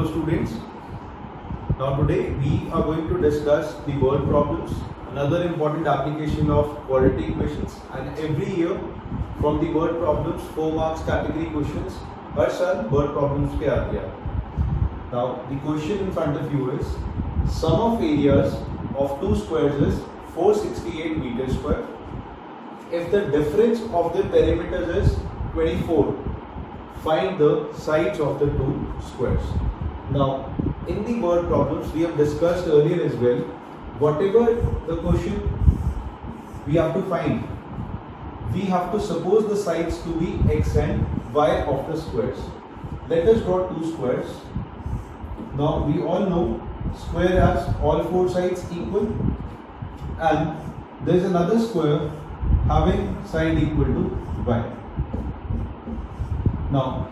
Hello students, now today we are going to discuss the word problems, another important application of quadratic equations, and every year from the word problems 4 marks category questions हर साल word problems के आते हैं. Now the question in front of you is sum of areas of two squares is 468 meters square. If the difference of the perimeters is 24, find the sides of the two squares. Now in the word problems we have discussed earlier as well, whatever the question we have to find, we have to suppose the sides to be x and y of the squares. Let us draw two squares. Now we all know square has all four sides equal, and there is another square having side equal to y. Now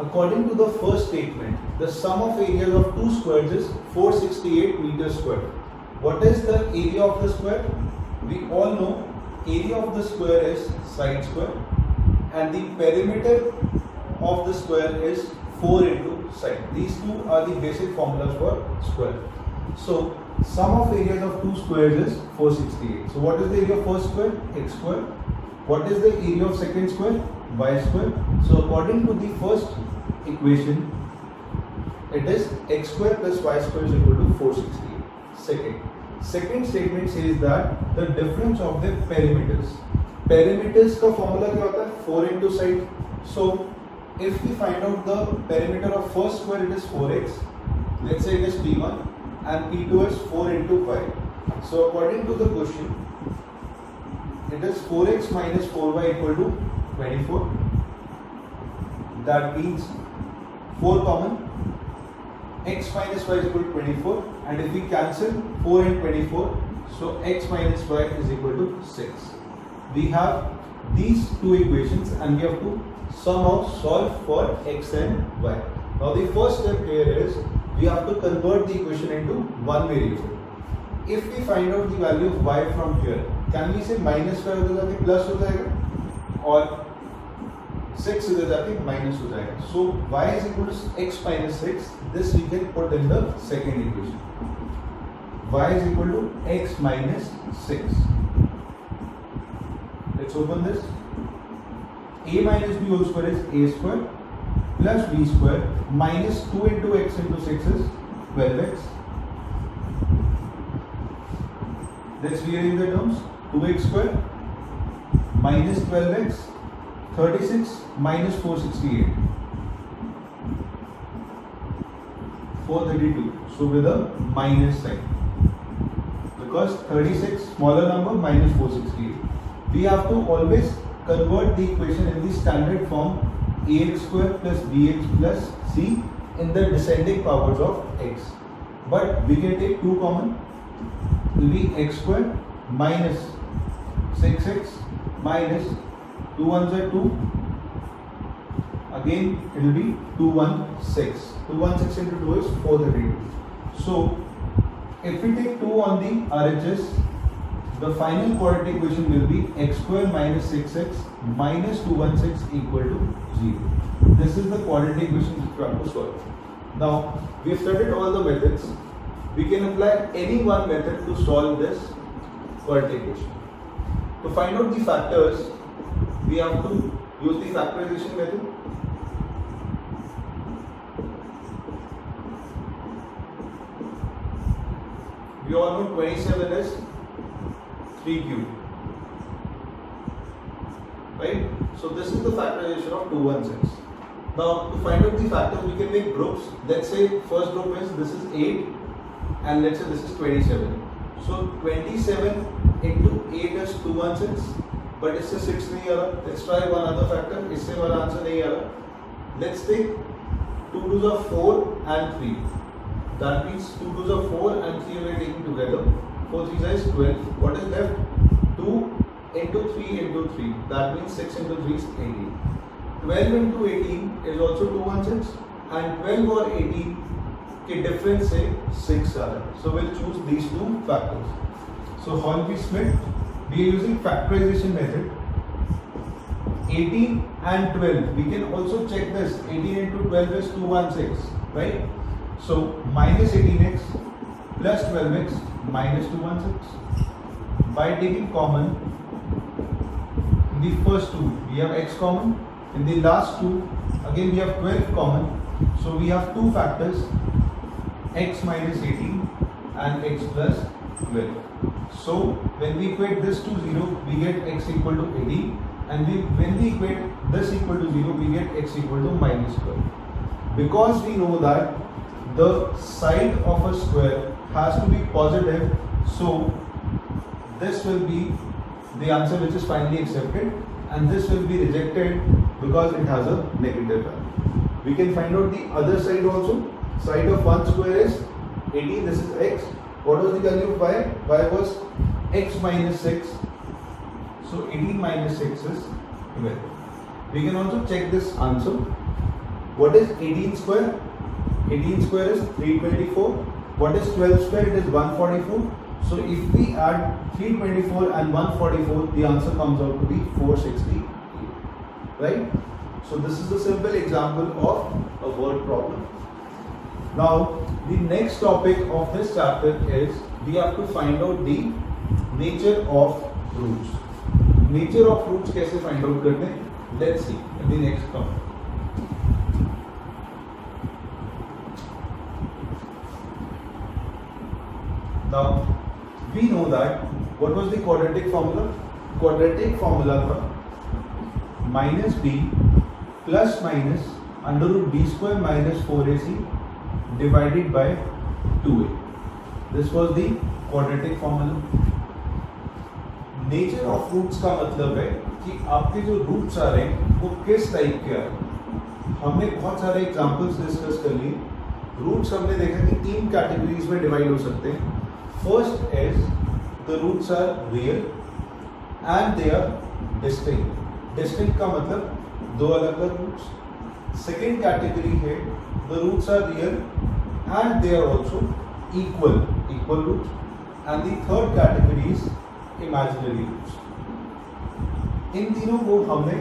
according to the first statement, the sum of areas of two squares is 468 meters square. What is the area of the square? We all know area of the square is side square, and the perimeter of the square is 4 into side. These two are the basic formulas for square. So sum of areas of two squares is 468. So what is the area of first square? X square. What is the area of second square? Y square. So according to the first equation, it is x square plus y square is equal to 468. Second statement says that the difference of the perimeters. Perimeters का formula क्या होता है? 4 into side. So if we find out the perimeter of first square, it is 4x. Let's say it is P1 and P2 is 4 into y. So according to the question, it is 4x minus 4y equal to 24. That means 4 common, x minus y is equal to 24, and if we cancel 4 and 24, so x minus y is equal to 6. We have these two equations and we have to somehow solve for x and y. Now the first step here is we have to convert the equation into one variable. If we find out the value of y from here, can we say minus y उधर जाके plus हो जाएगा और 6 इधर जाके minus हो जाएगा. So y is equal to x minus 6. This we can put in the second equation. Y is equal to x minus 6. Let's open this. A minus b whole square is a square plus b square minus 2 into x into 6 is 12x. Let's rearrange the terms. 2x square minus 12x, 36 minus 468, 432. So with a minus sign, because 36 smaller number minus 468. We have to always convert the equation in the standard form ax square plus bx plus c in the descending powers of x. But we can take 2 common. It will be x square minus 6x minus 2 ones are 2. Again it will be 216. 216 into 2 is 432. So if we take 2 on the RHS, the final quadratic equation will be x square minus 6x minus 216 equal to 0. This is the quadratic equation which we have to solve. Now we have studied all the methods. We can apply any one method to solve this quadratic equation. To find out the factors, we have to use the factorization method. We all know 27 is 3 cube, right? So this is the factorization of 216. Now to find out the factors, we can make groups. Let's say first group is this is 8 and let's say this is 27. So 27 into 8 is 216, but इससे 6 नहीं आ रहा. Let's try one other factor. इससे वाला answer नहीं आ रहा. Let's take 2 2s are 4 and 3. That means 2 2s are 4 and 3 we are taking together. 4 3s is 12. What is left? 2 into 3 into 3. That means 6 into 3 is 18. 12 into 18 is also 216, and 12 और 18 के difference से 6 आ रहा है. So we'll choose these two factors. So how will we split? We are using factorization method. 18 and 12. We can also check this. 18 into 12 is 216, right? So minus 18x plus 12x minus 216. By taking common, in the first two we have x common, in the last two again we have 12 common. So we have two factors, x minus 18 and x plus 12. So when we equate this to 0, we get x equal to 18, and when we equate this equal to 0, we get x equal to minus 12. Because we know that the side of a square has to be positive, so this will be the answer which is finally accepted, and this will be rejected because it has a negative value. We can find out the other side also. Side of one square is 18, this is x. What was the value of y? Y was x minus 6. So 18 minus 6 is 12. We can also check this answer. What is 18 square? 18 square is 324. What is 12 square? It is 144. So if we add 324 and 144, the answer comes out to be 468. Right? So this is a simple example of a word problem. Now the next topic of this chapter is we have to find out the nature of roots. Nature of roots कैसे find out करते हैं? Let's see in the next topic. Now we know that what was the quadratic formula? Quadratic formula था minus b plus minus under root b square minus 4ac divided by 2a. This was the quadratic formula. Nature of roots का मतलब है कि आपके जो roots आ रहे हैं वो किस टाइप के आ रहे हैं. हमने बहुत सारे एग्जांपल्स डिस्कस कर लिए. रूट्स हमने देखा कि तीन कैटेगरीज में डिवाइड हो सकते हैं. First is the roots are real and they are distinct. Distinct का मतलब दो अलग अलग रूट्स. सेकेंड कैटेगरी है the roots are real and they are also equal roots. And the third category is imaginary roots. इन तीनों को हमने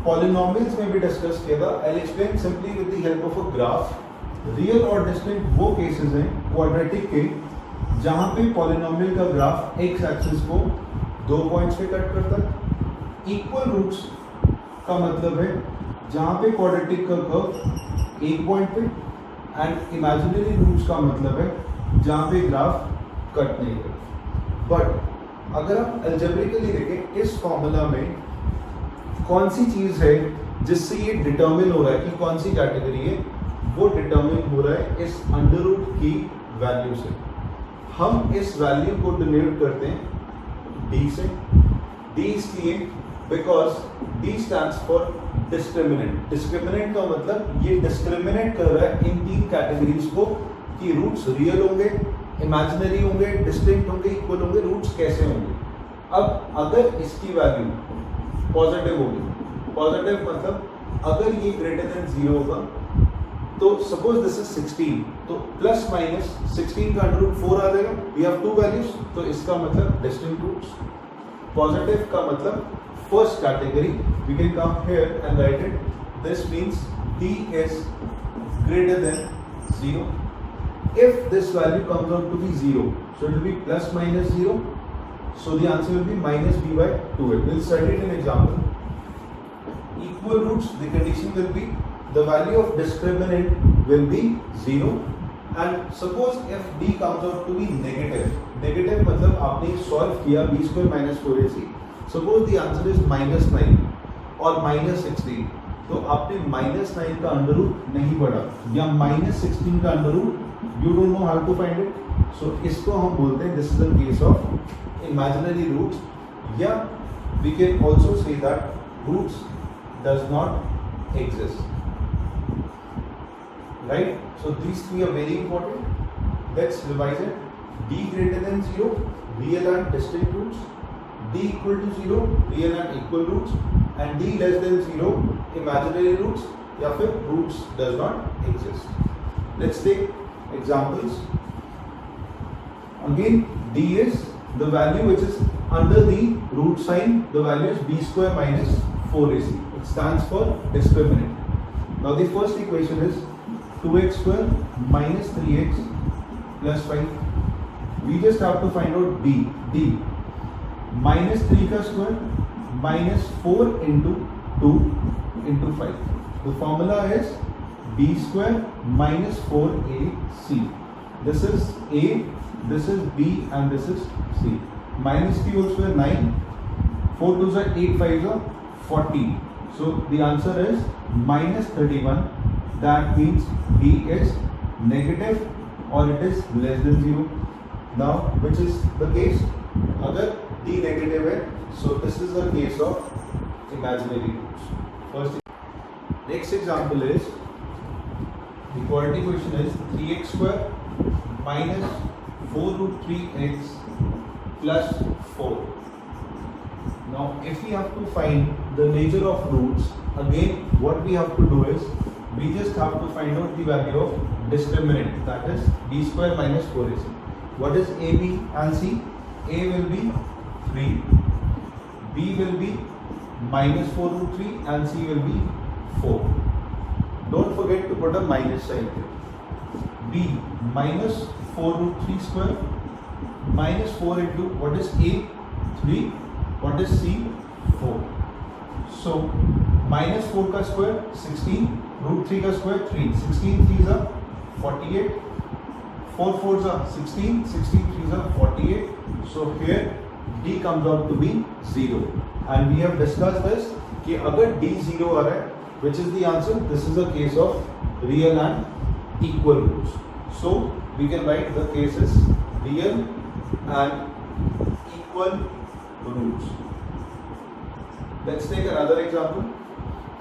पॉलिनोमियल्स में भी डिस्कस किया था. I will explain simply with the help of a graph. Real और डिस्टिंक्ट वो केसेस हैं क्वाड्रेटिक के जहां पे पॉलिनोमियल का ग्राफ एक्स एक्सिस को 2 पॉइंट्स पे कट करता है. इक्वल रूट्स का मतलब है जहां पे क्वाड्रेटिक का कर्व 1 पॉइंट पे, एंड इमेजिनरी रूट्स का मतलब है जहां पे ग्राफ कट नहीं करता. बट अगर आप अलजेब्रिकली देखें इस फॉर्मूला में कौन सी चीज है जिससे ये डिटरमिन हो रहा है कि कौन सी कैटेगरी है, वो डिटरमिन हो रहा है इस अंडर रूट की वैल्यू से. हम इस वैल्यू को डिनोट करते हैं डी से. डी इसलिए because D stands for discriminant. Discriminant का मतलब ये डिस्क्रिमिनेट कर रहा है इन तीन कैटेगरीज को कि रूट्स रियल होंगे, इमेजिनरी होंगे, डिस्टिंक्ट होंगे, इक्वल होंगे, रूट्स कैसे होंगे. अब अगर इसकी वैल्यू पॉजिटिव होगी, पॉजिटिव मतलब अगर ये ग्रेटर देन 0 होगा, तो सपोज दिस इज 16, तो प्लस माइनस 16 का अंडर रूट 4 आ जाएगा. वी हैव टू वैल्यूज, तो इसका मतलब डिस्टिंक्ट रूट्स. पॉजिटिव का मतलब first category. We can come here and write it. This means d is greater than 0. If this value comes out to be 0, so it will be plus minus 0. So the answer will be minus b by 2a. We'll study it in example. Equal roots, the condition will be the value of discriminant will be 0. And suppose if d comes out to be negative. Negative मतलब आपने solve किया b square minus 4ac. Suppose the answer is minus 9 or minus 16. तो आपने minus 9 का under root नहीं पढ़ा या minus 16 का under root you don't know how to find it. So इसको हम बोलते हैं this is the case of imaginary roots. या we can also say that roots does not exist. Right? So these three are very important. Let's revise it. D greater than 0, real and distinct roots. D equal to 0, real and equal roots. And D less than 0, imaginary roots. या फिर roots does not exist. Let's take examples. Again, d is the value which is under the root sign. The value is b square minus 4ac. It stands for discriminant. Now the first equation is 2x square minus 3x plus 5. We just have to find out d. Minus 3 का square minus 4 into 2 into 5. The formula is b square minus 4ac. This is a, this is b, and this is c. Minus t whole square 9. 4 2s are 8, 5s are 14. So the answer is minus 31. That means d is negative or it is less than 0. Now, which is the case? अगर d negative है, so this is the case of imaginary roots. First, next example is the quadratic equation is 3x square minus 4 root 3x plus 4. Now, if we have to find the measure of roots, again what we have to do is we just have to find out the value of discriminant, that is b square minus 4ac. What is a, b and c? A will be 3, b will be minus 4 root 3 and c will be 4. Don't forget to put a minus sign here. b minus 4 root 3 square minus 4 into what is a? 3. What is c? 4. So minus 4 का square 16, root 3 का square 3. 16 3s are 48. 4 4s are 16. 16 3s are 48. So here d comes out to be 0. And we have discussed this कि अगर d 0 आ रहा है, which is the answer? This is a case of real and equal roots. So we can write the cases real and equal roots. Let's take another example.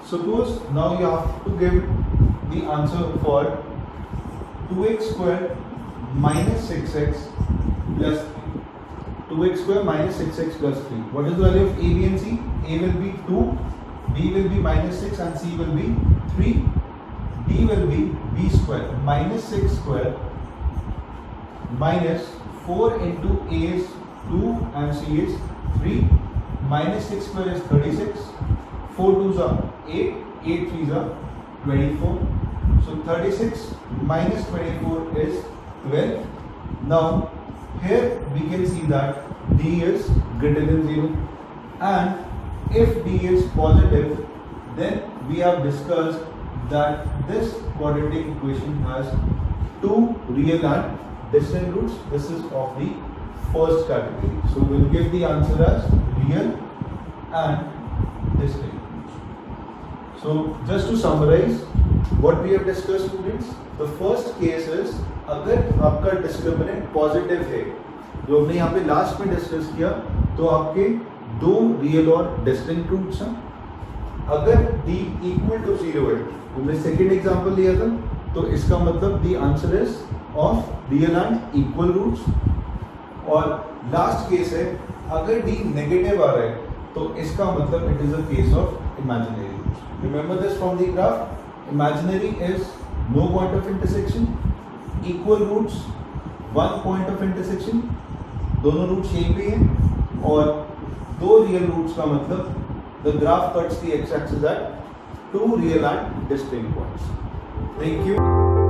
Suppose now you have to give the answer for 2x square minus 6x plus 3. 2x square minus 6x plus 3. What is the value of a, b and c? A will be 2, b will be minus 6 and c will be 3. d will be b square minus 6 square minus 4 into a is 2 and c is 3. Minus 6 square is 36. 4 2s are 8. 8 3s are 24. So 36 minus 24 is 12. Now here we can see that d is greater than 0, and if d is positive, then we have discussed that this quadratic equation has two real and distant roots. This is of the first category. So we'll give the answer as real and distant roots. So just to summarize what we have discussed, students, the first case is अगर आपका discriminant positive है, जो हमने यहाँ पे last में discuss किया, तो आपके दो रियल और डिस्टिंक्ट रूट्स हैं. अगर d इक्वल टू 0 है, हमने सेकेंड एग्जांपल लिया था, तो इसका मतलब the answer is of real and equal roots. और लास्ट केस है अगर d नेगेटिव आ रहा है, तो इसका मतलब it is a case of imaginary roots. Remember this from the graph. Imaginary is no point of intersection, equal roots one point of intersection, दोनों roots यहीं पे हैं, और दो रियल रूट्स का मतलब the graph cuts the X axis at two real and distinct points. Thank you.